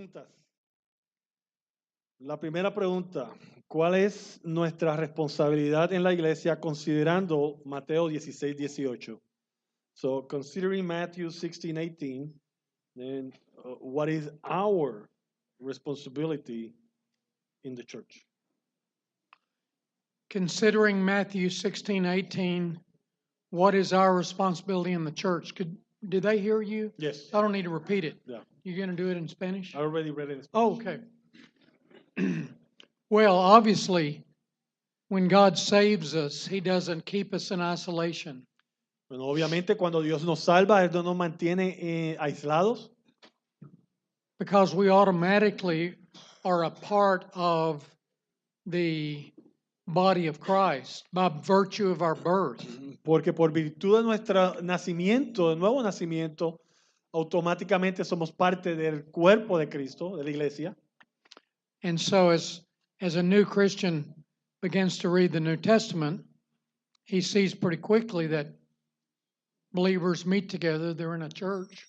preguntas. La primera pregunta, ¿cuál es nuestra responsabilidad en la iglesia considerando Mateo 16:18? So, considering Matthew 16:18, then what is our responsibility in the church? Considering Matthew 16:18, what is our responsibility in the church? Did they hear you? Yes. I don't need to repeat it. Yeah. You're going to do it in Spanish? I already read it in Spanish. Oh, okay. Well, obviously, when God saves us, He doesn't keep us in isolation. Bueno, obviamente cuando Dios nos salva, Él no nos mantiene aislados, Because we automatically are a part of the body of Christ by virtue of our birth. porque por virtud de nuestro nacimiento, de nuevo nacimiento, automáticamente somos parte del cuerpo de Cristo, de la iglesia. And so as a new Christian begins to read the New Testament, he sees pretty quickly that believers meet together, they're in a church.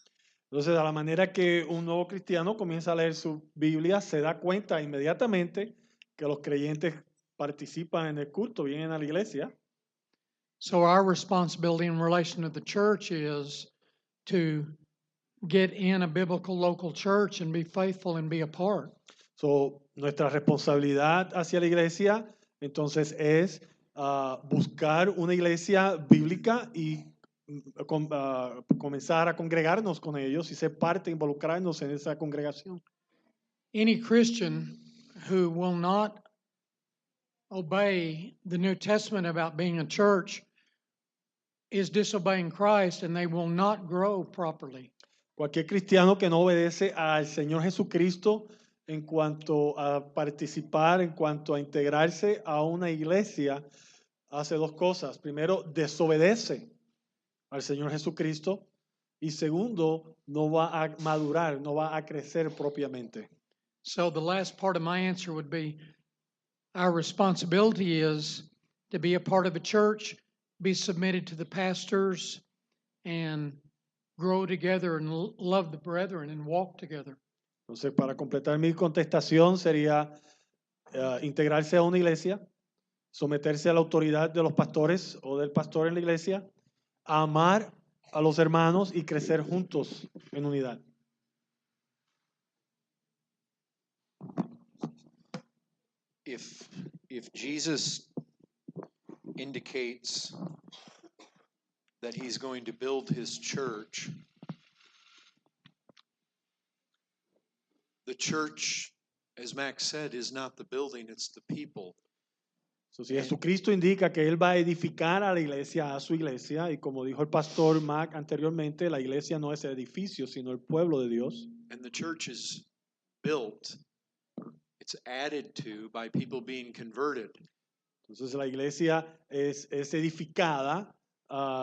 Entonces, a la manera que un nuevo cristiano comienza a leer su Biblia, se da cuenta inmediatamente que los creyentes participan en el culto, vienen a la iglesia. So our responsibility in relation to the church is to get in a biblical local church and be faithful and be a part. So, nuestra responsabilidad hacia la iglesia, entonces, es buscar una iglesia bíblica y comenzar a congregarnos con ellos y ser parte, involucrarnos en esa congregación. Any Christian who will not obey the New Testament about being a church is disobeying Christ, and they will not grow properly. Cualquier cristiano que no obedece al Señor Jesucristo en cuanto a participar, en cuanto a integrarse a una iglesia, hace dos cosas. Primero, desobedece al Señor Jesucristo y segundo, no va a madurar, no va a crecer propiamente. So the last part of my answer would be our responsibility is to be a part of a church, be submitted to the pastors, and grow together and love the brethren and walk together. Entonces, para completar mi contestación sería integrarse a una iglesia, someterse a la autoridad de los pastores o del pastor en la iglesia, amar a los hermanos y crecer juntos en unidad. If Jesus indicates that he's going to build his church, the church, as Max said, is not the building, it's the people. So, si Jesucristo indica que Él va a edificar a la iglesia, a su iglesia, y como dijo el pastor Mac anteriormente, la iglesia no es el edificio, sino el pueblo de Dios. And the church is built, it's added to by people being converted. Entonces la iglesia es edificada,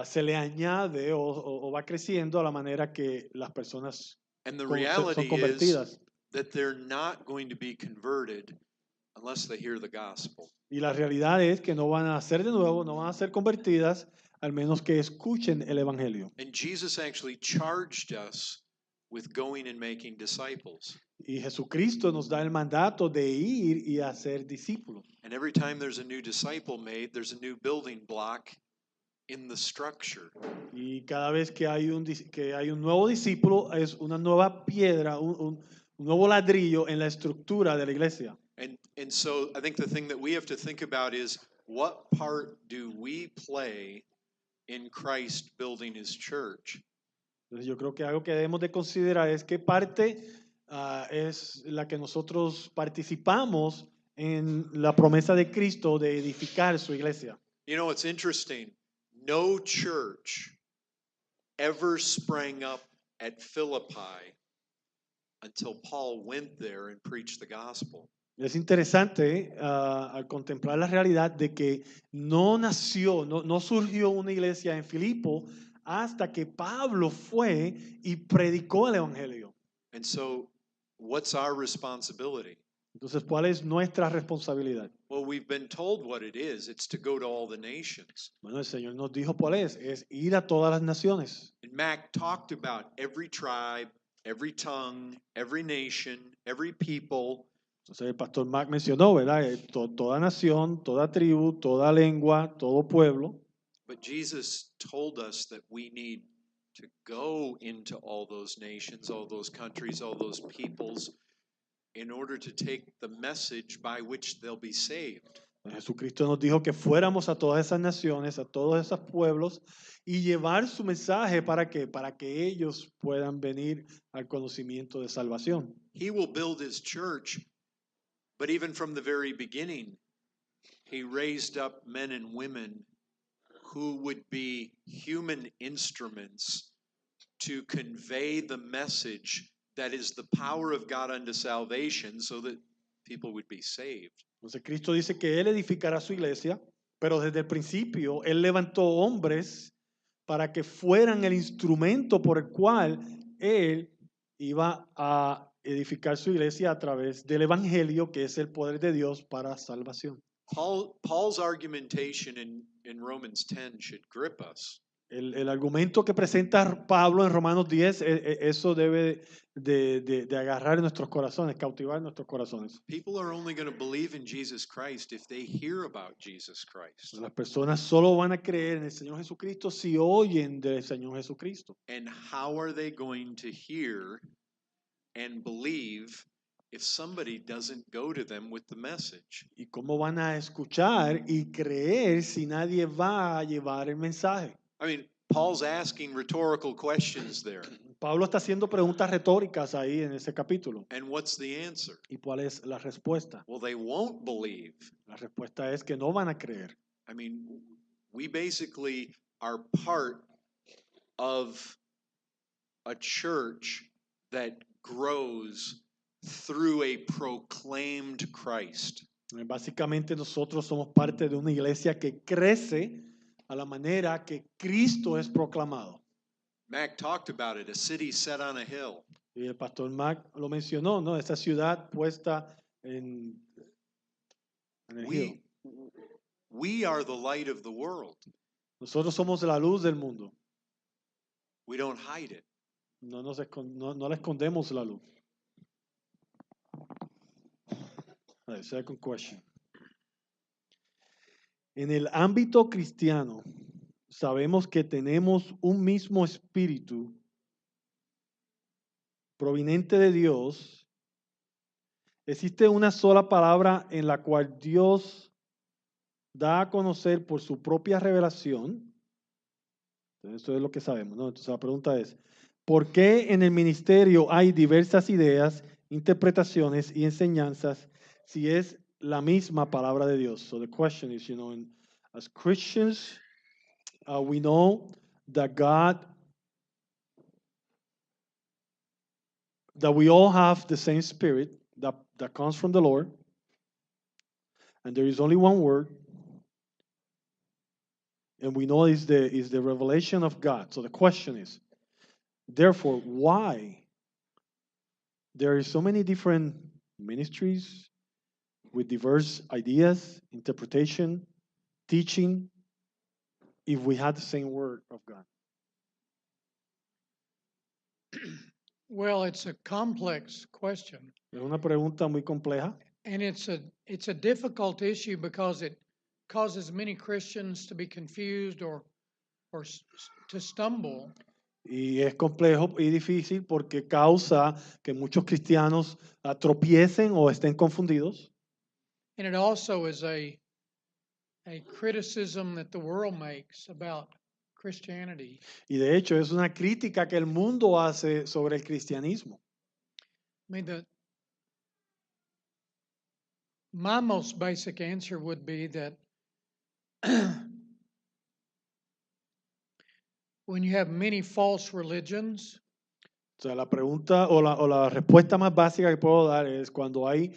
se le añade o va creciendo a la manera que las personas And the son reality is convertidas. that they're not going to be converted unless they hear the gospel. Y la realidad es que no van a ser de nuevo, no van a ser convertidas, al menos que escuchen el evangelio. And Jesus actually charged us with going and making disciples. Y Jesucristo nos da el mandato de ir y hacer discípulos. And every time there's a new disciple made, there's a new building block in the structure. Y cada vez que hay un nuevo discípulo, es una nueva piedra, un nuevo ladrillo en la estructura de la iglesia. And so I think the thing that we have to think about is, what part do we play in Christ building his church? Entonces yo creo que algo que debemos de considerar es qué parte es la que nosotros participamos en la promesa de Cristo de edificar su iglesia. You know, it's interesting. No church ever sprang up at Philippi until Paul went there and preached the gospel. Es interesante al contemplar la realidad de que no surgió una iglesia en Filipo hasta que Pablo fue y predicó el evangelio. And so, what's our responsibility? Entonces, ¿cuál es nuestra responsabilidad? Well, we've been told what it is. It's to go to all the nations. Bueno, el Señor nos dijo cuál es ir a todas las naciones. And Mac talked about every tribe, every tongue, every nation, every people, Entonces el pastor Mac mencionó, ¿verdad? Toda nación, toda tribu, toda lengua, todo pueblo. but Jesus told us that we need to go into all those nations, all those countries, all those peoples in order to take the message by which they'll be saved. Jesucristo nos dijo que fuéramos a todas esas naciones, a todos esos pueblos y llevar su mensaje para que ellos puedan venir al conocimiento de salvación. He will build his church, but even from the very beginning, he raised up men and women who would be human instruments to convey the message that is the power of God unto salvation so that people would be saved. Entonces Cristo dice que Él edificará su iglesia, pero desde el principio Él levantó hombres para que fueran el instrumento por el cual Él iba a edificar su iglesia a través del Evangelio, que es el poder de Dios para salvación. Paul's argumentation in Romans 10 should grip us. El argumento que presenta Pablo en Romanos 10, eso debe de agarrar nuestros corazones, cautivar nuestros corazones. People are only going to believe in Jesus Christ if they hear about Jesus Christ. Las personas solo van a creer en el Señor Jesucristo si oyen del Señor Jesucristo. And how are they going to hear and believe if somebody doesn't go to them with the message? ¿Y cómo van a escuchar y creer si nadie va a llevar el mensaje? I mean, Paul's asking rhetorical questions there. Pablo está haciendo preguntas retóricas ahí en ese capítulo. And what's the answer? ¿Y cuál es la respuesta? Well, they won't believe. La respuesta es que no van a creer. I mean, we basically are part of a church that grows through a proclaimed Christ. Básicamente nosotros somos parte de una iglesia que crece a la manera que Cristo es proclamado. Mac talked about it, a city set on a hill. Y el pastor Mac lo mencionó, ¿no? Esta ciudad puesta en el hill. We are the light of the world. Nosotros somos la luz del mundo. We don't hide it. No le escondemos la luz. All right, second question. En el ámbito cristiano, sabemos que tenemos un mismo espíritu proveniente de Dios. Existe una sola palabra en la cual Dios da a conocer por su propia revelación. Entonces, eso es lo que sabemos, ¿no? Entonces la pregunta es, ¿por qué en el ministerio hay diversas ideas, interpretaciones y enseñanzas si es la misma palabra de Dios? So the question is, as Christians, we know that that we all have the same spirit that comes from the Lord, and there is only one word, and we know is the revelation of God. So the question is, therefore, why there are so many different ministries with diverse ideas, interpretation, teaching, if we had the same word of God? Well, it's a complex question, Es una pregunta muy compleja and it's a difficult issue because it causes many Christians to be confused or to stumble. y es complejo y difícil porque causa que muchos cristianos tropiecen o estén confundidos. And it also is a criticism that the world makes about Christianity. Y de hecho es una crítica que el mundo hace sobre el cristianismo. I mean, my most basic answer would be that when you have many false religions, O sea, la pregunta o la respuesta más básica que puedo dar es cuando hay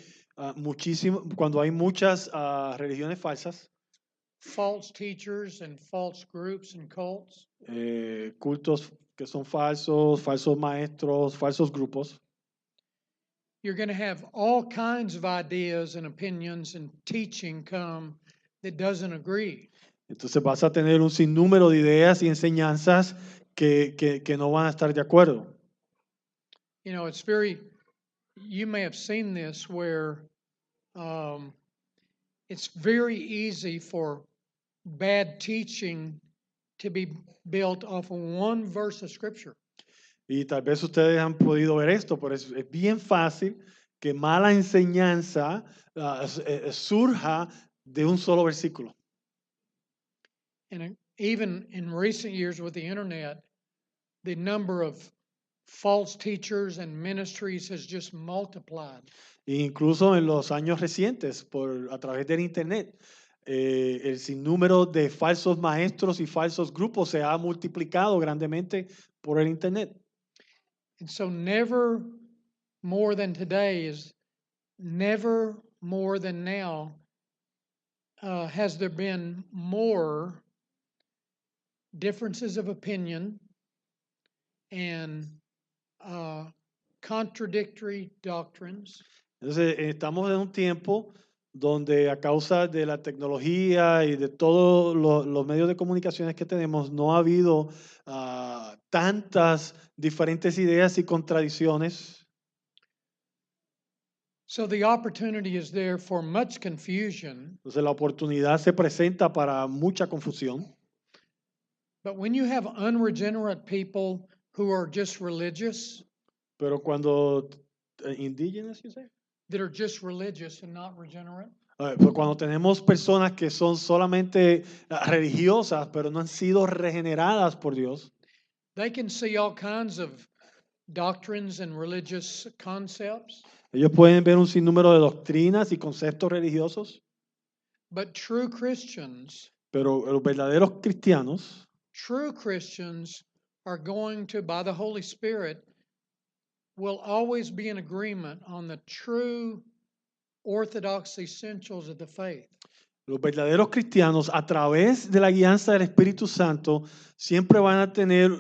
muchas religiones falsas, false teachers and false groups and cults, cultos que son falsos, falsos maestros, falsos grupos. you're going to have all kinds of ideas and opinions and teaching come that doesn't agree. Entonces vas a tener un sinnúmero de ideas y enseñanzas que no van a estar de acuerdo. You know, you may have seen this where um, it's very easy for bad teaching to be built off of one verse of Scripture. Y tal vez ustedes han podido ver esto, pero es bien fácil que mala enseñanza surja de un solo versículo. And even in recent years with the internet, the number of false teachers and ministries has just multiplied. E incluso en los años recientes, a través del Internet, el sinnúmero de falsos maestros y falsos grupos se ha multiplicado grandemente por el Internet. And so never more than today is never more than now has there been more differences of opinion and contradictory doctrines. Entonces, estamos en un tiempo donde a causa de la tecnología y de todos los medios de comunicaciones que tenemos, no ha habido tantas diferentes ideas y contradicciones. So the opportunity is there for much confusion. Entonces, la oportunidad se presenta para mucha confusión. But when you have unregenerate people who are just religious, Pero cuando indígenas, you say? that are just religious and not regenerate, Pues cuando tenemos personas que son solamente religiosas, pero no han sido regeneradas por Dios, they can see all kinds of doctrines and religious concepts. ellos pueden ver un sinnúmero de doctrinas y conceptos religiosos, But true Christians pero los verdaderos cristianos are going to, by the Holy Spirit, will always be in agreement on the true orthodox essentials of the faith. Los verdaderos cristianos, a través de la guianza del Espíritu Santo, siempre van a tener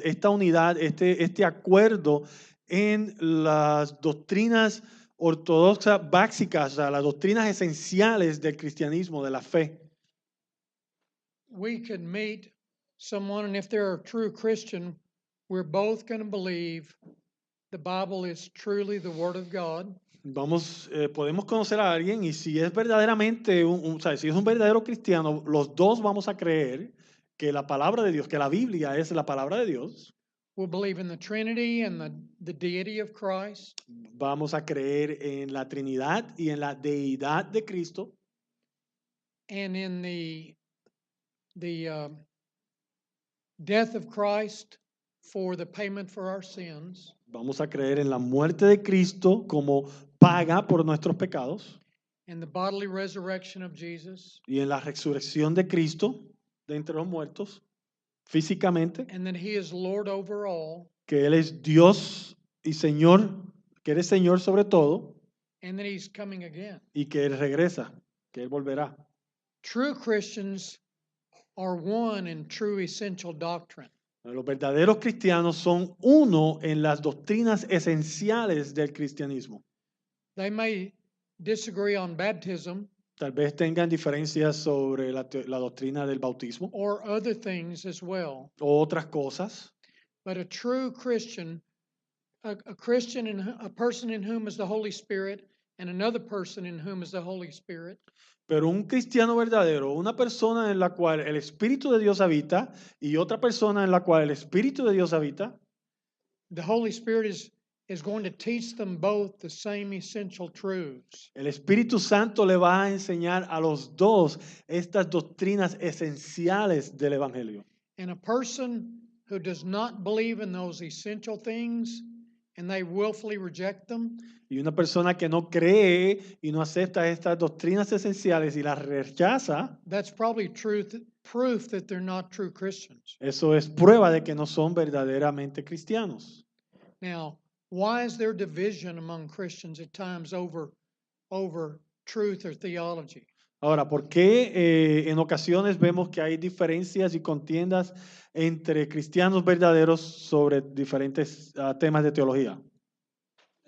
esta unidad, este acuerdo en las doctrinas ortodoxas básicas, o sea, las doctrinas esenciales del cristianismo, de la fe. We could meet someone, and if they're a true Christian, we're both going to believe the Bible is truly the Word of God. Podemos conocer a alguien y si es verdaderamente o sea, si es un verdadero cristiano, los dos vamos a creer que la palabra de Dios, que la Biblia es la palabra de Dios. We'll believe in the Trinity and the deity of Christ. Vamos a creer en la Trinidad y en la deidad de Cristo. And in the death of Christ for the payment for our sins. Vamos a creer en la muerte de Cristo como paga por nuestros pecados. And the bodily resurrection of Jesus. Y en la resurrección de Cristo de entre los muertos, físicamente. And that He is Lord over all. Que Él es Dios y Señor, que Él es Señor sobre todo. And that He's coming again. Y que Él regresa, que Él volverá. True Christians are one in true essential doctrine. Los verdaderos cristianos son uno en las doctrinas esenciales del cristianismo. They may disagree on baptism. Tal vez tengan diferencias sobre la doctrina del bautismo. Or other things as well. O otras cosas. But a true Christian, a person in whom is the Holy Spirit, and another person in whom is the Holy Spirit. Pero un cristiano verdadero, una persona en la cual el Espíritu de Dios habita y otra persona en la cual el Espíritu de Dios habita. The Holy Spirit is going to teach them both the same essential truths. El Espíritu Santo le va a enseñar a los dos estas doctrinas esenciales del Evangelio. And a person who does not believe in those essential things and they willfully reject them. Y una persona que no cree y no acepta estas doctrinas esenciales y las rechaza, that's probably proof that they're not true Christians. Eso es prueba de que no son verdaderamente cristianos. Now, why is there division among Christians at times over truth or theology? Ahora, ¿por qué en ocasiones vemos que hay diferencias y contiendas entre cristianos verdaderos sobre diferentes temas de teología?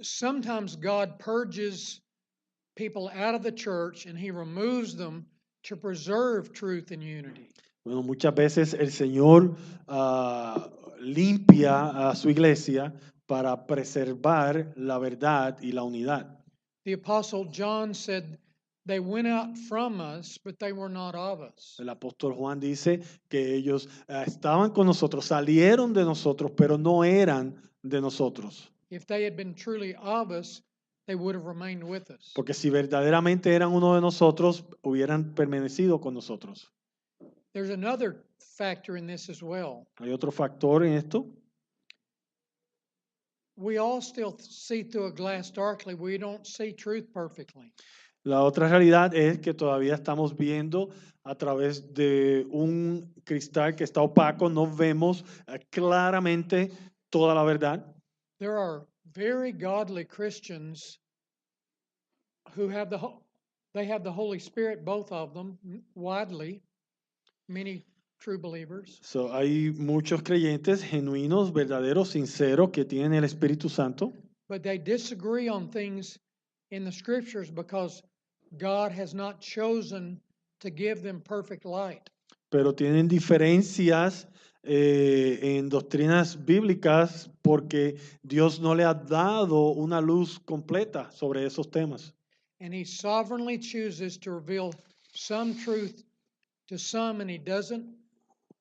Sometimes God purges people out of the church and He removes them to preserve truth and unity. Bueno, muchas veces el Señor limpia a su iglesia para preservar la verdad y la unidad. The Apostle John said, they went out from us, but they were not of us. El apóstol Juan dice que ellos estaban con nosotros, salieron de nosotros, pero no eran de nosotros. If they had been truly of us, they would have remained with us. Porque si verdaderamente eran uno de nosotros, hubieran permanecido con nosotros. There's another factor in this as well. Hay otro factor en esto. We all still see through a glass darkly. We don't see truth perfectly. La otra realidad es que todavía estamos viendo a través de un cristal que está opaco, no vemos claramente toda la verdad. There are very godly Christians who have they have the Holy Spirit, both of them, widely, many true believers. So, hay muchos creyentes genuinos, verdaderos, sinceros, que tienen el Espíritu Santo, But they disagree on things in the scriptures because God has not chosen to give them perfect light. pero tienen diferencias en doctrinas bíblicas porque Dios no le ha dado una luz completa sobre esos temas. And He sovereignly chooses to reveal some truth to some, and He doesn't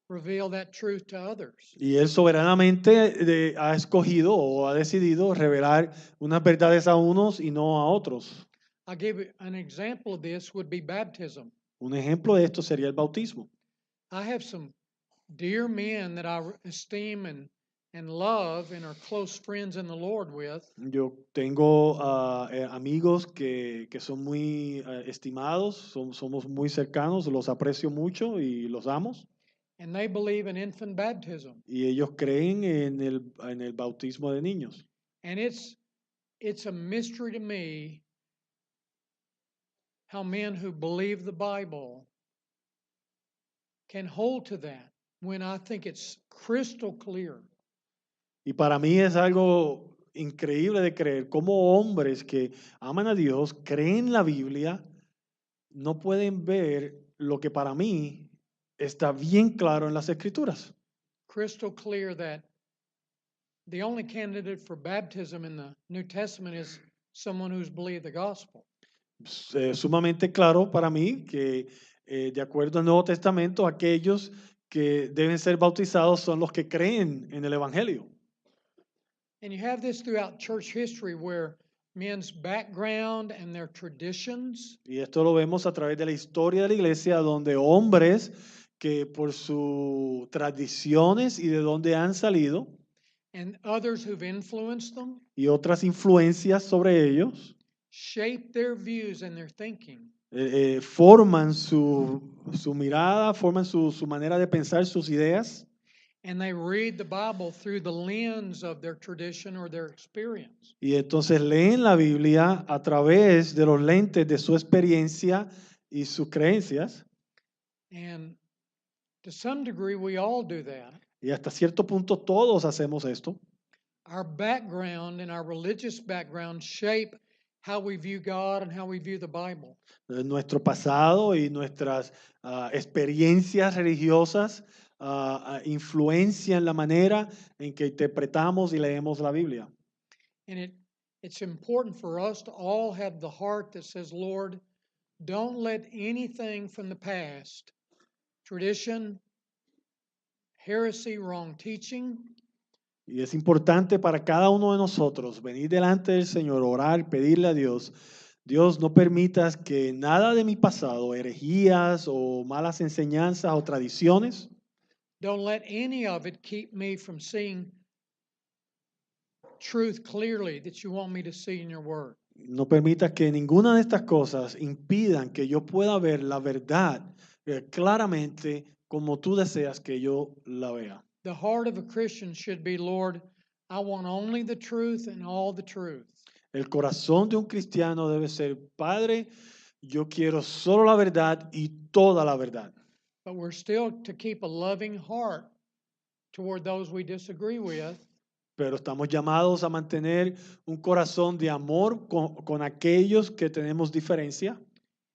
reveal that truth to others. Y Él soberanamente ha escogido o ha decidido revelar unas verdades a unos y no a otros. I'll give you an example of this would be baptism. Un ejemplo de esto sería el bautismo. I have some dear men that I esteem and love and are close friends in the Lord with. Yo tengo amigos que son muy estimados, somos muy cercanos, los aprecio mucho y los amo. And they believe in infant baptism. Y ellos creen en el bautismo de niños. And it's a mystery to me how men who believe the Bible can hold to that when I think it's crystal clear. Y para mí es algo increíble de creer cómo hombres que aman a Dios, creen la Biblia, no pueden ver lo que para mí está bien claro en las Escrituras. Crystal clear that the only candidate for baptism in the New Testament is someone who's believed the gospel. Sumamente claro para mí que de acuerdo al Nuevo Testamento, aquellos que deben ser bautizados son los que creen en el Evangelio. And you have this throughout church history where men's background and their traditions Y esto lo vemos a través de la historia de la iglesia, donde hombres que por sus tradiciones y de donde han salido and others who've influenced them y otras influencias sobre ellos, shape their views and their thinking. forman su mirada, forman su manera de pensar, sus ideas, And they read the Bible through the lens of their tradition or their experience. y entonces leen la Biblia a través de los lentes de su experiencia y sus creencias. And to some degree, we all do that. Y hasta cierto punto todos hacemos esto. Our background and our religious background shape how we view God and how we view the Bible. Nuestro pasado y nuestras experiencias religiosas influencian la manera en que interpretamos y leemos la Biblia. And it's important for us to all have the heart that says, Lord, don't let anything from the past, tradition, heresy, wrong teaching, Y es importante para cada uno de nosotros venir delante del Señor, orar, pedirle a Dios, Dios, no permitas que nada de mi pasado, herejías o malas enseñanzas o tradiciones, don't let any of it keep me from seeing truth clearly that you want me to see in your word. no permitas que ninguna de estas cosas impidan que yo pueda ver la verdad claramente como tú deseas que yo la vea. The heart of a Christian should be, Lord, I want only the truth and all the truth. El corazón de un cristiano debe ser, Padre, yo quiero solo la verdad y toda la verdad. But we're still to keep a loving heart toward those we disagree with. Pero estamos llamados a mantener un corazón de amor con aquellos que tenemos diferencia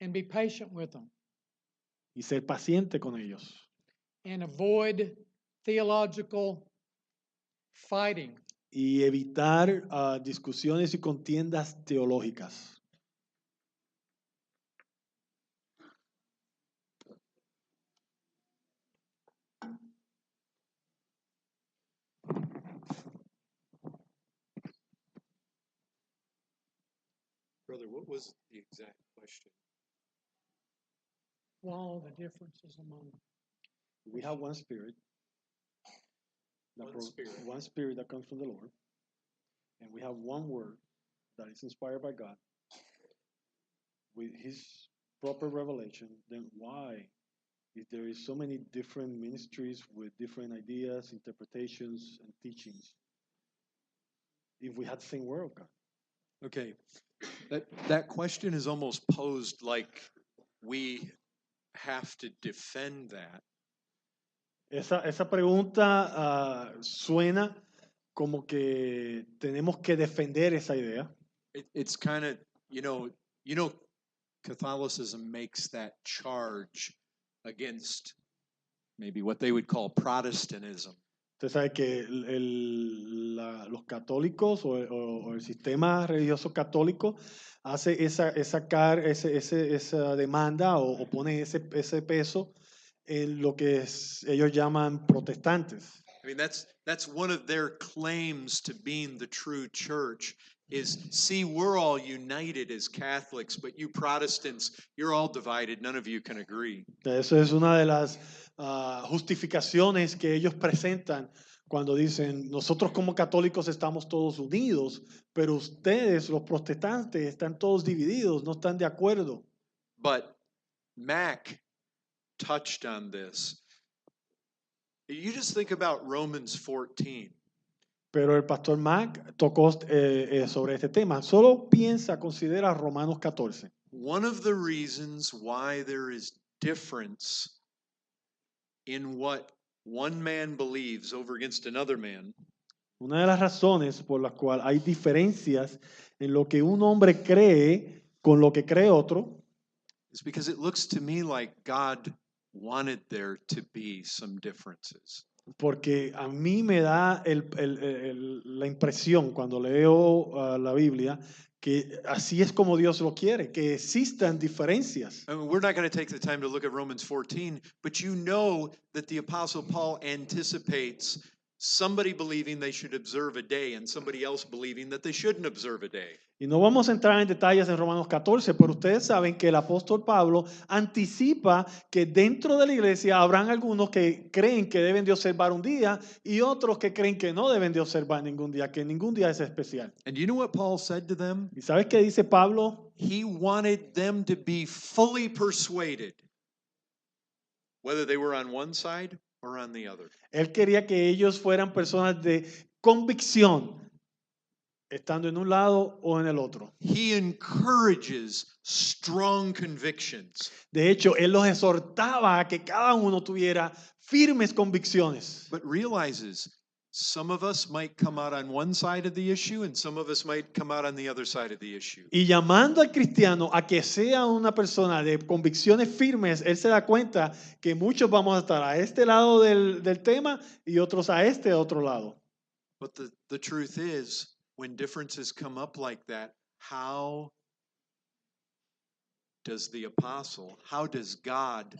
And be patient with them y ser paciente con ellos. and avoid theological fighting. y evitar discusiones y contiendas teológicas. Brother, what was the exact question? All the differences among We have one spirit. One spirit that comes from the Lord. And we have one word that is inspired by God. With his proper revelation, then why, if there is so many different ministries with different ideas, interpretations, and teachings, if we had the same word of God? Okay, that question is almost posed like we have to defend that. Esa pregunta suena como que tenemos que defender esa idea. It's kind of, Catholicism makes that charge against maybe what they would call Protestantism. Usted sabe que los católicos o el sistema religioso católico hace esa demanda o pone ese peso en lo que ellos llaman protestantes. I mean, that's one of their claims to being the true church is, see, we're all united as Catholics, but you Protestants, you're all divided. None of you can agree. Eso es una de las justificaciones que ellos presentan cuando dicen, nosotros como católicos estamos todos unidos, pero ustedes, los protestantes, están todos divididos, no están de acuerdo. But Mac touched on this. You just think about Romans 14. Pero el pastor Mac tocó sobre este tema. Solo piensa, considera Romanos 14. One of the reasons why there is difference in what one man believes over against another man Una de las razones por las cuales hay diferencias en lo que un hombre cree con lo que cree otro is because it looks to me like God wanted there to be some differences. porque a mí me da la impresión cuando leo la Biblia que así es como Dios lo quiere, que existan diferencias. I mean, we're not going to take the time to look at Romans 14, but you know that the Apostle Paul anticipates somebody believing they should observe a day and somebody else believing that they shouldn't observe a day. Y no vamos a entrar en detalles en Romanos 14, pero ustedes saben que el apóstol Pablo anticipa que dentro de la iglesia habrán algunos que creen que deben de observar un día y otros que creen que no deben de observar ningún día, que ningún día es especial. And you know what Paul said to them? ¿Y sabes qué dice Pablo? He wanted them to be fully persuaded, whether they were on one side or on the other. Él quería que ellos fueran personas de convicción, estando en un lado o en el otro. He encourages strong convictions. De hecho, él los exhortaba a que cada uno tuviera firmes convicciones. But realizes some of us might come out on one side of the issue and some of us might come out on the other side of the issue. Y llamando al cristiano a que sea una persona de convicciones firmes, él se da cuenta que muchos vamos a estar a este lado del tema y otros a este otro lado. But the truth is, when differences come up like that, how does the apostle, how does God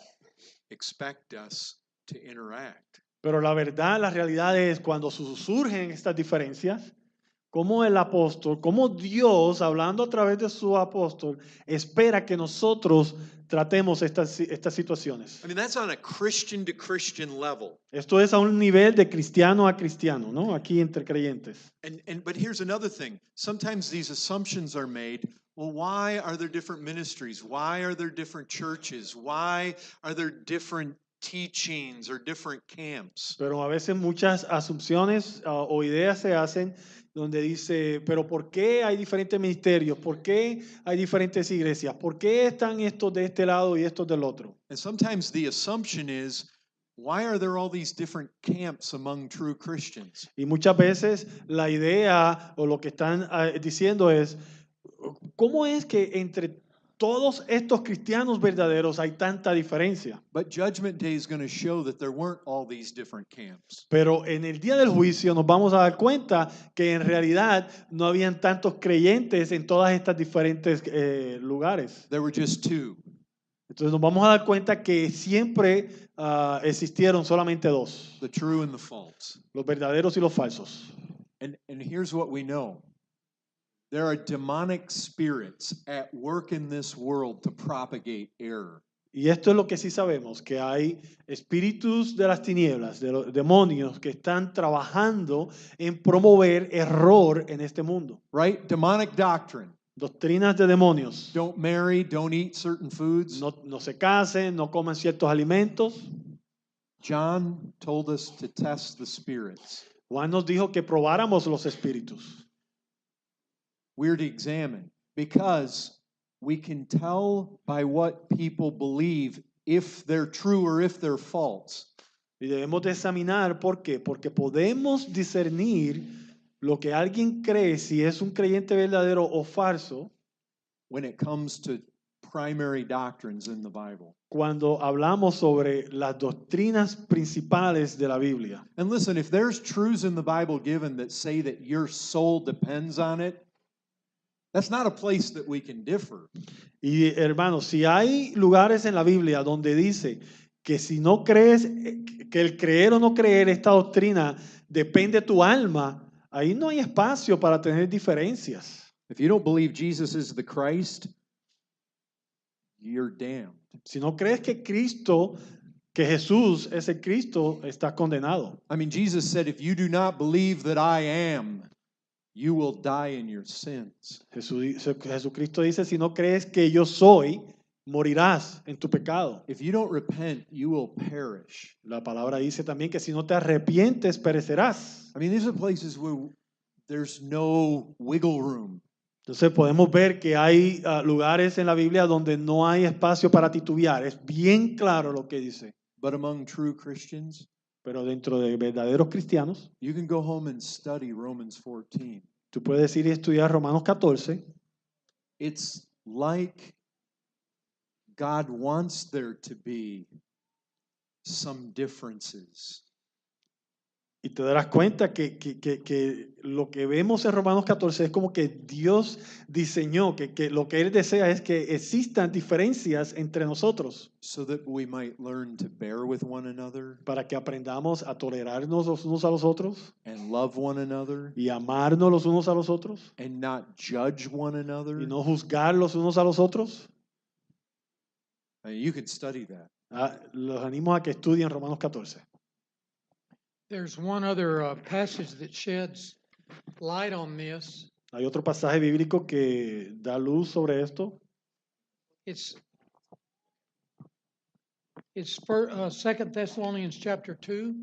expect us to interact? Pero la verdad, la realidad es cuando surgen estas diferencias, como el apóstol, como Dios, hablando a través de su apóstol, espera que nosotros tratemos estas situaciones. I mean, that's on a Christian to Christian level. Esto es a un nivel de cristiano a cristiano, ¿no? Aquí entre creyentes. But here's another thing. Sometimes these assumptions are made. Well, why are there different ministries? Why are there different churches? Why are there different teachings or different camps? Pero a veces muchas asunciones o ideas se hacen donde dice, pero ¿por qué hay diferentes ministerios? ¿Por qué hay diferentes iglesias? ¿Por qué están estos de este lado y estos del otro? And sometimes the assumption is, why are there all these different camps among true Christians? Y muchas veces la idea o lo que están diciendo es, ¿cómo es que entre todos estos cristianos verdaderos hay tanta diferencia. But Judgment Day is going to show that there weren't all these different camps. Pero en el día del juicio nos vamos a dar cuenta que en realidad no habían tantos creyentes en todas estas diferentes lugares. There were just two. Entonces nos vamos a dar cuenta que siempre existieron solamente dos, The true and the false. los verdaderos y los falsos. And here's what we know. There are demonic spirits at work in this world to propagate error. Y esto es lo que sí sabemos, que hay espíritus de las tinieblas, de los demonios que están trabajando en promover error en este mundo. Right? Demonic doctrine. Doctrinas de demonios. Don't marry, don't eat certain foods. No se casen, no coman ciertos alimentos. John told us to test the spirits. Juan nos dijo que probáramos los espíritus. We're to examine because we can tell by what people believe if they're true or if they're false. Y debemos de examinar, ¿por qué? Porque podemos discernir lo que alguien cree, si es un creyente verdadero o falso, When it comes to primary doctrines in the Bible. cuando hablamos sobre las doctrinas principales de la Biblia. And listen, if there's truths in the Bible given that say that your soul depends on it, that's not a place that we can differ. Y hermanos, si hay lugares en la Biblia donde dice que si no crees, que el creer o no creer esta doctrina depende de tu alma, ahí no hay espacio para tener diferencias. If you don't believe Jesus is the Christ, you're damned. Si no crees que Cristo, que Jesús es el Cristo, estás condenado. I mean, Jesus said, if you do not believe that I am, you will die in your sins. Jesucristo dice, si no crees que yo soy, morirás en tu pecado. If you don't repent, you will perish. La palabra dice también que si no te arrepientes, perecerás. I mean, these are places where there's no wiggle room. Entonces podemos ver que hay lugares en la Biblia donde no hay espacio para titubear. Es bien claro lo que dice. But among true Christians, Pero dentro de verdaderos cristianos, you can go home and study Romans 14. tú puedes ir y estudiar Romanos 14. It's like God wants there to be some differences. Y te darás cuenta que lo que vemos en Romanos 14 es como que Dios diseñó, que lo que Él desea es que existan diferencias entre nosotros So that we might learn to bear with one another para que aprendamos a tolerarnos los unos a los otros and love one another y amarnos los unos a los otros and not judge one another. y no juzgar los unos a los otros. I mean, you can study that. Los animo a que estudien Romanos 14. There's one other passage that sheds light on this. Hay otro pasaje bíblico que da luz sobre esto. It's 2 Thessalonians chapter 2.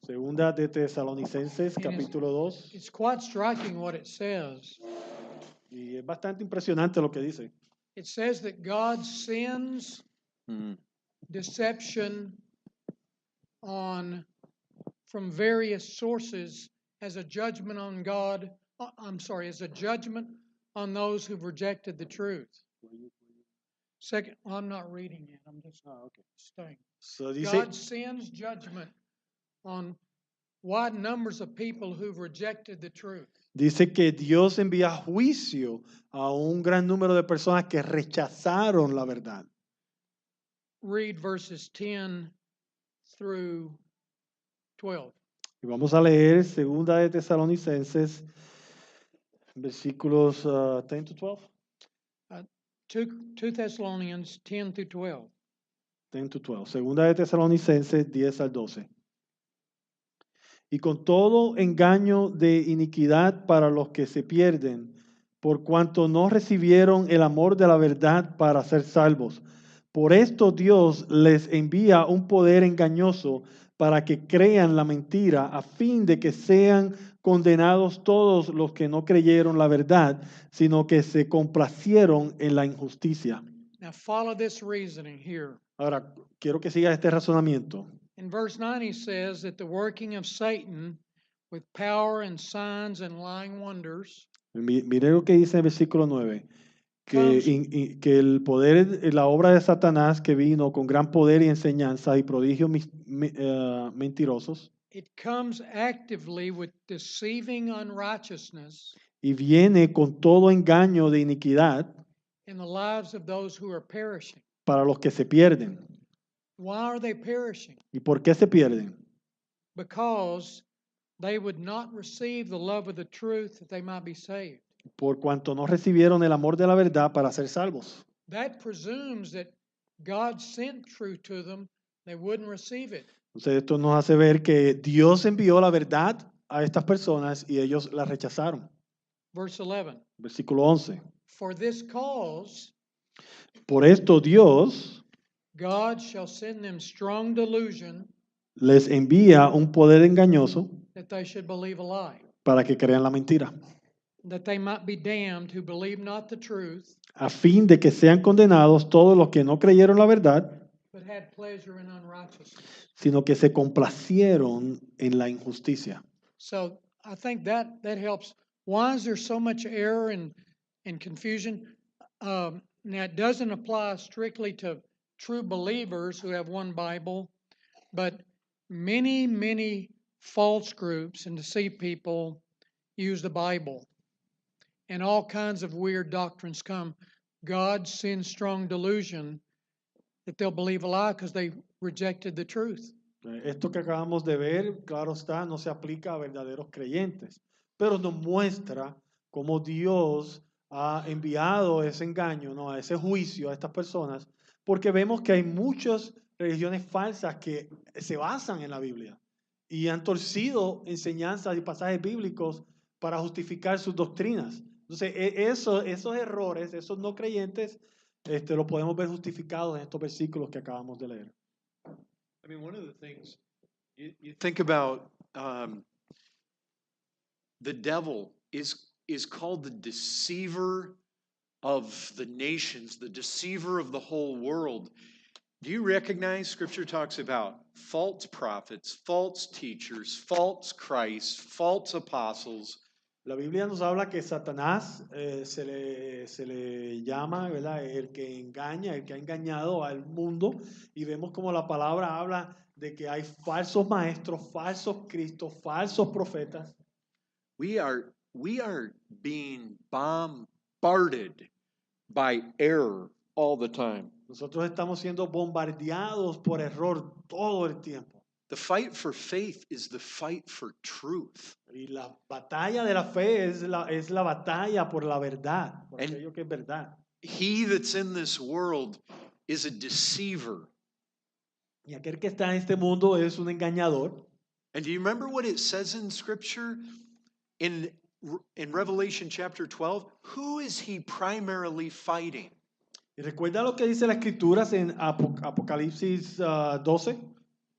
Segunda de Tesalonicenses, And capítulo 2. It's quite striking what it says. Y es bastante impresionante lo que dice. It says that God sends deception from various sources as a judgment on God. As a judgment on those who've rejected the truth. I'm not reading it. I'm just staying. So dice, God sends judgment on wide numbers of people who've rejected the truth. dice que Dios envía juicio a un gran número de personas que rechazaron la verdad. Read verses 10 through 12. Y vamos a leer Segunda de Tesalonicenses, versículos 10 to 12. 2 Thessalonians 10 through 12. 10 to 12. Segunda de Tesalonicenses 10 al 12. Y con todo engaño de iniquidad para los que se pierden, por cuanto no recibieron el amor de la verdad para ser salvos. Por esto Dios les envía un poder engañoso para que crean la mentira, a fin de que sean condenados todos los que no creyeron la verdad, sino que se complacieron en la injusticia. Now follow this reasoning here. Ahora, quiero que siga este razonamiento. In verse 9 he says that the working of Satan with power and signs and lying wonders Mire lo que dice en el versículo 9. que, comes, que el poder, la obra de Satanás que vino con gran poder y enseñanza y prodigios mentirosos, it comes actively with deceiving unrighteousness y viene con todo engaño de iniquidad in the lives of those who are perishing. para los que se pierden. Why are they perishing? ¿Y por qué se pierden? Because they would not receive the love of the truth that they might be saved. Por cuanto no recibieron el amor de la verdad para ser salvos. That presumes that God sent truth to them, they wouldn't receive it. Entonces esto nos hace ver que Dios envió la verdad a estas personas y ellos la rechazaron. Verse 11. Versículo 11. For this cause, Por esto Dios God shall send them strong delusion les envía un poder engañoso that they should believe a lie, para que crean la mentira, that they might be damned who believe not the truth, a fin de que sean condenados todos los que no creyeron la verdad, but had pleasure in unrighteousness. sino que se complacieron en la injusticia. So I think that helps. Why is there so much error and confusion? Now, it doesn't apply strictly to true believers who have one Bible, but many false groups and deceived people use the Bible. And all kinds of weird doctrines come. God sends strong delusion that they'll believe a lie because they rejected the truth. Esto que acabamos de ver, claro está, no se aplica a verdaderos creyentes, pero nos muestra cómo Dios ha enviado ese engaño, ¿no? A ese juicio a estas personas, porque vemos que hay muchas religiones falsas que se basan en la Biblia y han torcido enseñanzas y pasajes bíblicos para justificar sus doctrinas. Entonces, esos errores, esos no creyentes, lo podemos ver justificados en estos versículos que acabamos de leer. I mean, one of the things you think about, the devil is called the deceiver of the nations, the deceiver of the whole world. Do you recognize Scripture talks about false prophets, false teachers, false Christ, false apostles? La Biblia nos habla que Satanás se le llama, ¿verdad? El que engaña, el que ha engañado al mundo, y vemos como la palabra habla de que hay falsos maestros, falsos cristos, falsos profetas. We are being bombarded by error all the time. Nosotros estamos siendo bombardeados por error todo el tiempo. The fight for faith is the fight for truth. Y la batalla de la fe es la batalla por la verdad, por And- aquello que es verdad. He that's in this world is a deceiver. Y aquel que está en este mundo es un engañador. And do you remember what it says in Scripture in Revelation chapter 12? Who is he primarily fighting? Y recuerda lo que dice las escrituras en Apocalipsis 12.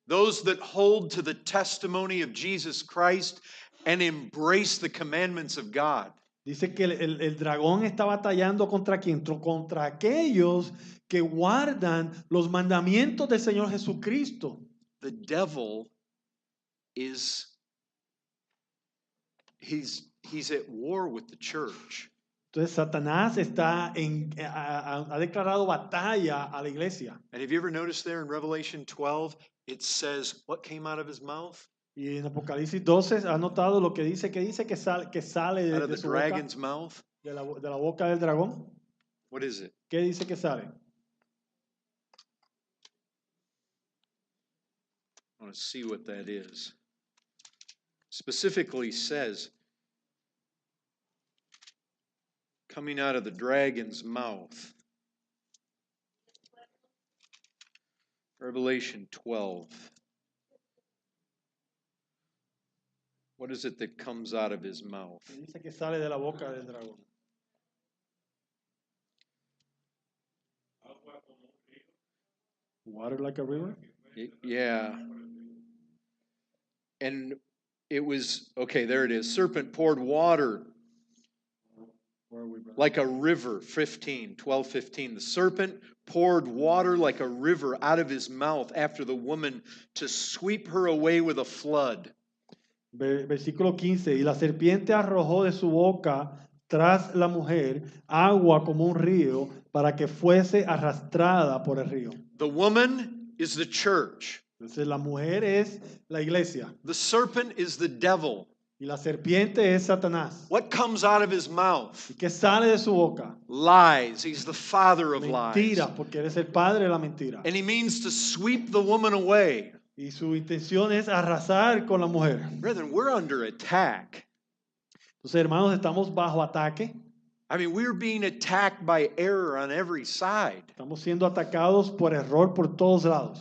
Those that hold to the testimony of Jesus Christ and embrace the commandments of God. Dice que el dragón está batallando contra quién? Contra aquellos que guardan los mandamientos del Señor Jesucristo. The devil is he's at war with the church. Entonces Satanás ha declarado batalla a la iglesia. And have you ever noticed there in Revelation 12 it says what came out of his mouth? Y en Apocalipsis 12 ha notado lo que dice que sale Out of de the su boca, dragon's mouth? de la boca del dragón. What is it? ¿Qué dice que sale? I want to see what that is. Specifically says, coming out of the dragon's mouth. Revelation 12. What is it that comes out of his mouth? Que dice que sale de la boca del dragón. Water like a river? Yeah. And it was, okay, there it is. Serpent poured water Where are we, brother? like a river, 12:15. The serpent poured water like a river out of his mouth after the woman to sweep her away with a flood. Versículo 15. Y la serpiente arrojó de su boca tras la mujer agua como un río para que fuese arrastrada por el río. The woman is the church. Entonces la mujer es la iglesia The serpent is the devil. y la serpiente es Satanás. What comes out of his mouth? ¿Y qué sale de su boca? Lies. He's the father of lies. Mentira, porque él es el padre de la mentira. And he means to sweep the woman away. Y su intención es arrasar con la mujer. Brethren, we're under attack. Entonces, hermanos, estamos bajo ataque. I mean, we're being attacked by error on every side. Estamos siendo atacados por error por todos lados.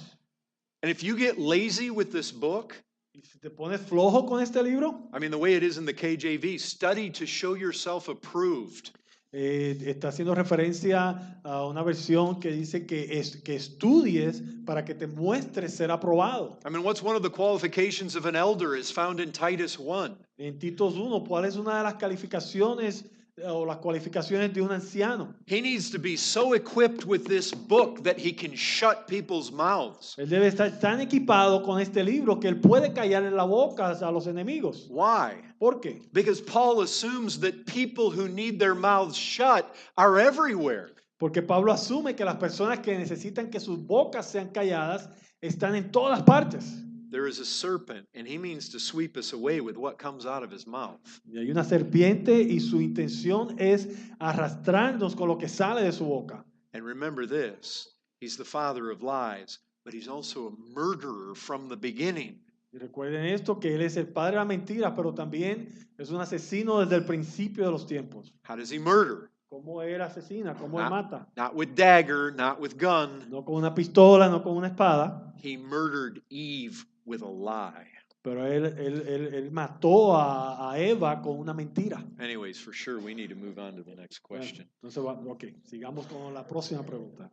And if you get lazy with this book, Y si te pones flojo con este libro, I mean, the way it is in the KJV, study to show yourself approved. está haciendo referencia a una versión que dice que estudies para que te muestres ser aprobado. I mean, what's one of the qualifications of an elder is found in Titus 1. En Titos 1, ¿cuál es una de las calificaciones o las cualificaciones de un anciano? He needs to be so equipped with this book that he can shut people's mouths. Él debe estar tan equipado con este libro que él puede callar en la boca a los enemigos. Why? ¿Por qué? Because Paul assumes that people who need their mouths shut are everywhere. Porque Pablo asume que las personas que necesitan que sus bocas sean calladas están en todas partes. There is a serpent, and he means to sweep us away with what comes out of his mouth. Y hay una serpiente y su intención es arrastrarnos con lo que sale de su boca. And remember this, he's the father of lies, but he's also a murderer from the beginning. Y recuerden esto, que él es el padre de la mentira, pero también es un asesino desde el principio de los tiempos. How does he murder? ¿Cómo él asesina? ¿Cómo él mata? Not with dagger, not with gun. No con una pistola, no con una espada, He murdered Eve with a lie. pero él mató a Eva con una mentira. Anyways, for sure, we need to move on to the next question. Entonces, ok, sigamos con la próxima pregunta.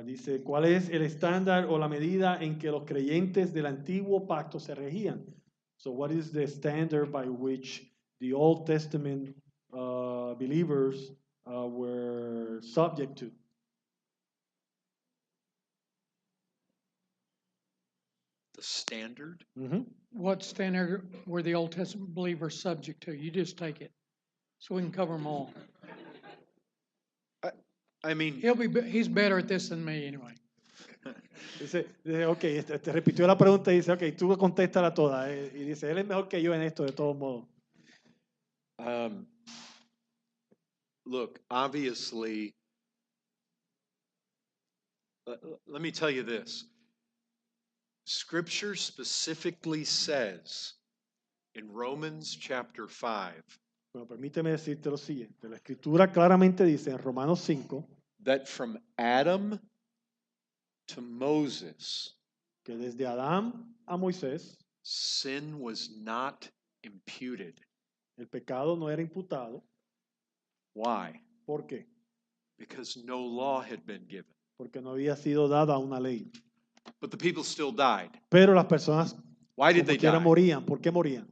Dice, ¿cuál es el estándar o la medida en que los creyentes del antiguo pacto se regían? So, what is the standard by which the Old Testament believers were subject to? The standard? Ujú. What standard were the Old Testament believers subject to? You just take it, so we can cover them all. I mean, He's better at this than me anyway. Dice, ok, te repitió la pregunta y dice, ok, tú contéstala toda. Y dice, él es mejor que yo en esto, de todos modos. look, obviously, let me tell you this. Scripture specifically says in Romans chapter 5 Bueno, permíteme decirte lo siguiente. La Escritura claramente dice en Romanos 5 that from Adam to Moses, que desde Adán a Moisés sin was not imputed. el pecado no era imputado. Why? ¿Por qué? Because no law had been given. Porque no había sido dada una ley. But the people still died. Pero las personas Why did como they quiera die? morían. ¿Por qué morían?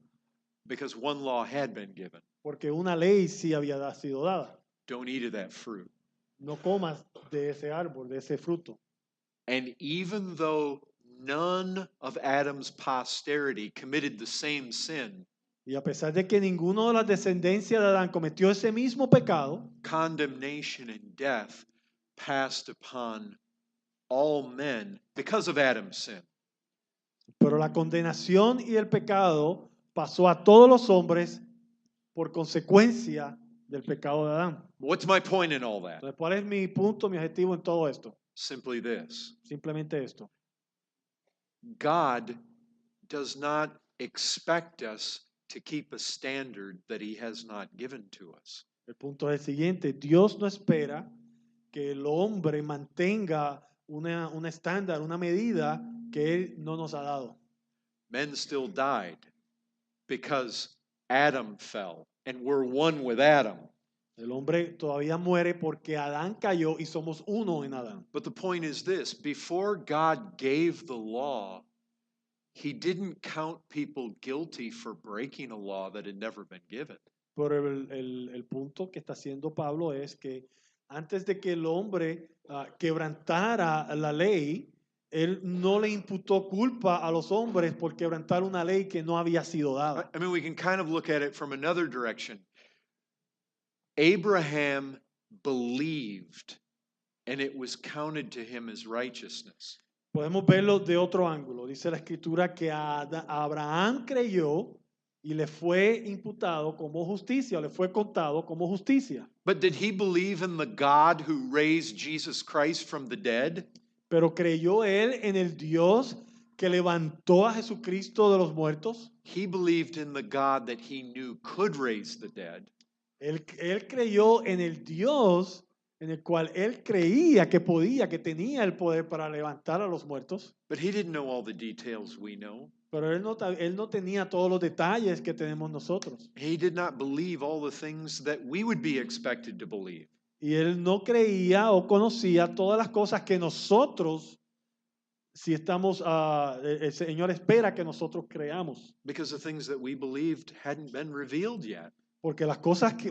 Because one law had been given. Porque una ley sí había sido dada. Don't eat of that fruit. No comas de ese árbol, de ese fruto. And even though none of Adam's posterity committed the same sin, Y a pesar de que ninguno de las descendencias de Adán cometió ese mismo pecado, condemnation and death passed upon all men because of Adam's sin. pero la condenación y el pecado pasó a todos los hombres por consecuencia del pecado de Adán. What's my point in all that? Entonces, ¿cuál es mi punto, mi objetivo en todo esto? Simply this. Simplemente esto. God does not expect us to keep a standard that he has not given to us. El punto es el siguiente. Dios no espera que el hombre mantenga un estándar, una medida que Él no nos ha dado. Men still died because Adam fell, and we're one with Adam. El hombre todavía muere porque Adán cayó y somos uno en Adán. But the point is this, before God gave the law, he didn't count people guilty for breaking a law that had never been given. Pero el punto que está haciendo Pablo es que antes de que el hombre quebrantara la ley, Él no le imputó culpa a los hombres por quebrantar una ley que no había sido I dada. I mean, we can kind of look at it from another direction. Abraham believed, and it was counted to him as righteousness. Podemos verlo de otro ángulo. Dice la escritura que Abraham creyó y le fue imputado como justicia, le fue contado como justicia. But did he believe in the God who raised Jesus Christ from the dead? Pero creyó él en el Dios que levantó a Jesucristo de los muertos. He believed in the God that he knew could raise the dead. Él creyó en el Dios en el cual él creía que podía, que tenía el poder para levantar a los muertos. But he didn't know all the details we know. Pero él no tenía todos los detalles que tenemos nosotros. He did not believe all the things that we would be expected to believe. Y él no creía o conocía todas las cosas que nosotros, si estamos, el Señor espera que nosotros creamos. Because the things that we believed hadn't been revealed yet. Porque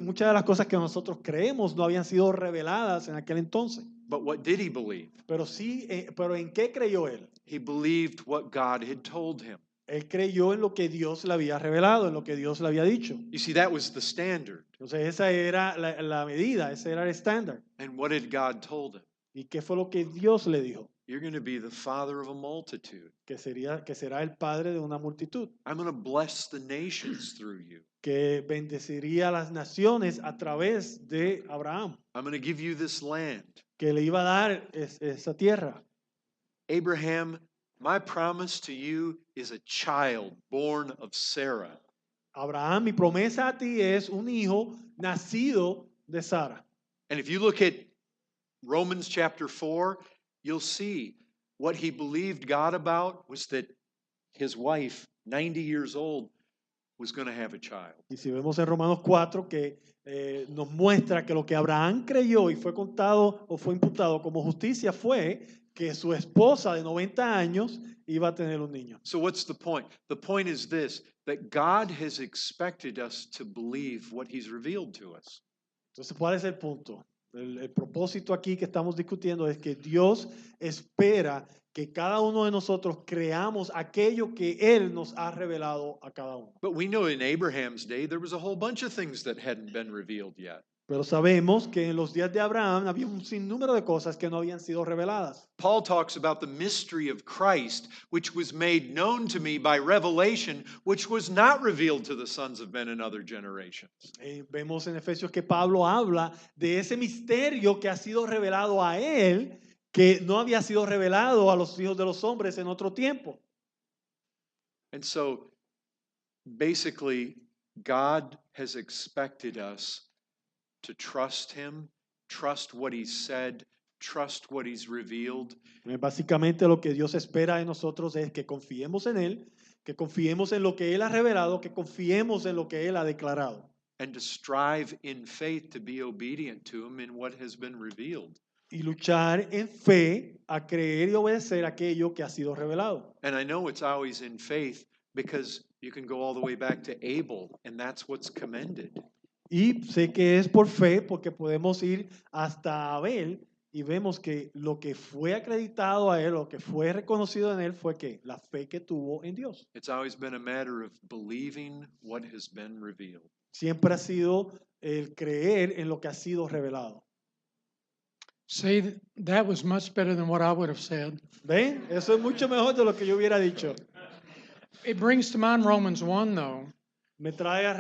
muchas de las cosas que nosotros creemos no habían sido reveladas en aquel entonces. But what did he believe? Pero sí, pero ¿en qué creyó él? He believed what God had told him. Él creyó en lo que Dios le había revelado, en lo que Dios le había dicho. You see, that was the standard. Entonces esa era la medida, ese era el estándar. And what did God told him? ¿Y qué fue lo que Dios le dijo? You're going to be the father of a multitude. Que será el padre de una multitud, I'm going to bless the nations through you. que bendeciría a las naciones a través de Abraham, I'm going to give you this land. que le iba a dar esa tierra. Abraham, my promise to you is a child born of Sarah. Abraham, mi promesa a ti es un hijo nacido de Sara. And if you look at Romans chapter 4, you'll see what he believed God about was that his wife, 90 years old, was going to have a child. Y si vemos en Romanos 4 que nos muestra que lo que Abraham creyó y fue contado o fue imputado como justicia fue que su esposa de 90 años iba a tener un niño. So what's the point? The point is this, that God has expected us to believe what he's revealed to us. Entonces, ¿cuál es el punto? El propósito aquí que estamos discutiendo es que Dios espera que cada uno de nosotros creamos aquello que Él nos ha revelado a cada uno. But we know in Abraham's day there was a whole bunch of things that hadn't been revealed yet. Pero sabemos que en los días de Abraham había un sinnúmero de cosas que no habían sido reveladas. Paul talks about the mystery of Christ, which was made known to me by revelation, which was not revealed to the sons of men in other generations. Vemos en Efesios que Pablo habla de ese misterio que ha sido revelado a él, que no había sido revelado a los hijos de los hombres en otro tiempo. And so basically, God has expected us to trust him, trust what he said, trust what he's revealed. Básicamente lo que Dios espera de nosotros es que confiemos en Él, que confiemos en lo que Él ha revelado, que confiemos en lo que Él ha declarado. And to strive in faith to be obedient to him in what has been revealed. Y luchar en fe a creer y obedecer aquello que ha sido revelado. And I know it's always in faith because you can go all the way back to Abel, and that's what's commended. Y sé que es por fe porque podemos ir hasta Abel y vemos que lo que fue acreditado a él, lo que fue reconocido en él fue que la fe que tuvo en Dios. It's always been a matter of believing what has been revealed. Siempre ha sido el creer en lo que ha sido revelado. See, that was much better than what I would have said. ¿Ven? Eso es mucho mejor de lo que yo hubiera dicho. It brings to mind Romans 1, though. Me trae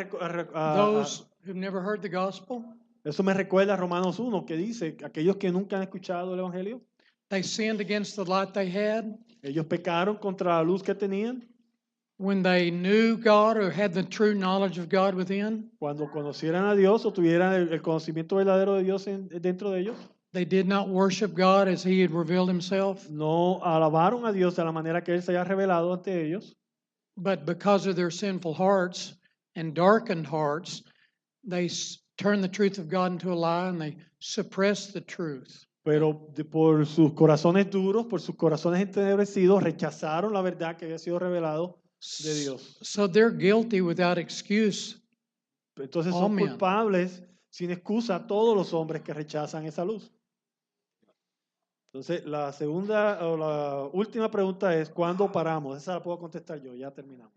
Those who've never heard the gospel, eso me recuerda a Romanos 1 que dice, aquellos que nunca han escuchado el Evangelio, they sinned against the light they had. ellos pecaron contra la luz que tenían When they knew God or had the true knowledge of God within, cuando conocieran a Dios o tuvieran el conocimiento verdadero de Dios dentro de ellos. they did not worship God as He had revealed Himself. No alabaron a Dios de la manera que Él se haya revelado ante ellos, But because of their sinful hearts and darkened hearts, they turned the truth of God into a lie and they suppressed the truth. pero por sus corazones duros, por sus corazones entenebrecidos, rechazaron la verdad que había sido revelado de Dios. So they're guilty without excuse. Entonces All son men. culpables sin excusa todos los hombres que rechazan esa luz. Entonces, la segunda o la última pregunta es, ¿cuándo paramos? Esa la puedo contestar yo, ya terminamos.